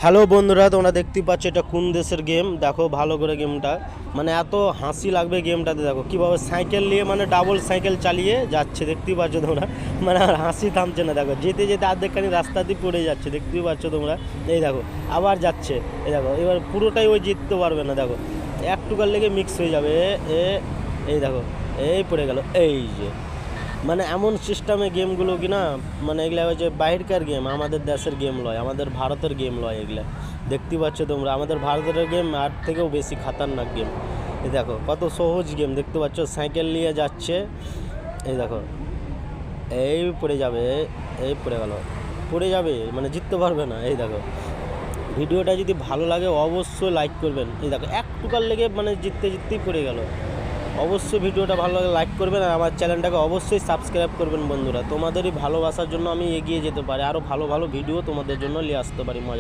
Hello বন্ধুরা, তোমরা দেখতেই পাচ্ছ এটা কোন দেশের গেম। দেখো ভালো করে গেমটা, মানে এত হাসি লাগবে গেমটাতে। দেখো কীভাবে সাইকেল নিয়ে, মানে ডাবল সাইকেল চালিয়ে যাচ্ছে, দেখতেই পাচ্ছ তোমরা। মানে আর হাসি থামছে না। দেখো যেতে যেতে অর্ধেকখানি রাস্তা দিয়ে পড়ে যাচ্ছে, দেখতেই পাচ্ছ তোমরা। এই দেখো আবার যাচ্ছে, এই দেখো এবার পুরোটাই ওই জিততে পারবে না। দেখো একটুকার লেগে মিক্স হয়ে যাবে। এ এই দেখো, এই পড়ে গেল। এই যে মানে এমন সিস্টেমে গেমগুলো কি না, মানে এগুলা হচ্ছে বাইরেকার গেম, আমাদের দেশের গেম লয়, আমাদের ভারতের গেম লয় এগুলা। দেখতে পাচ্ছ তোমরা, আমাদের ভারতের গেম আর থেকেও বেশি খাতারনাক গেম। এই দেখো কত সহজ গেম, দেখতে পাচ্ছ সাইকেল নিয়ে যাচ্ছে। এই দেখো এই পড়ে যাবে, এই পড়ে গেল, পড়ে যাবে, মানে জিততে পারবে না। এই দেখো ভিডিওটা যদি ভালো লাগে অবশ্যই লাইক করবেন। এই দেখো একটুকার লেগে মানে জিততে জিততেই পড়ে গেল। অবশ্যই ভিডিওটা ভালো লাগে লাইক করবেন, আর আমার চ্যানেলটাকে অবশ্যই সাবস্ক্রাইব করবেন বন্ধুরা। তোমাদেরই ভালোবাসার জন্য আমি এগিয়ে যেতে পারি, আরও ভালো ভালো ভিডিও তোমাদের জন্য নিয়ে আসতে পারি মজা।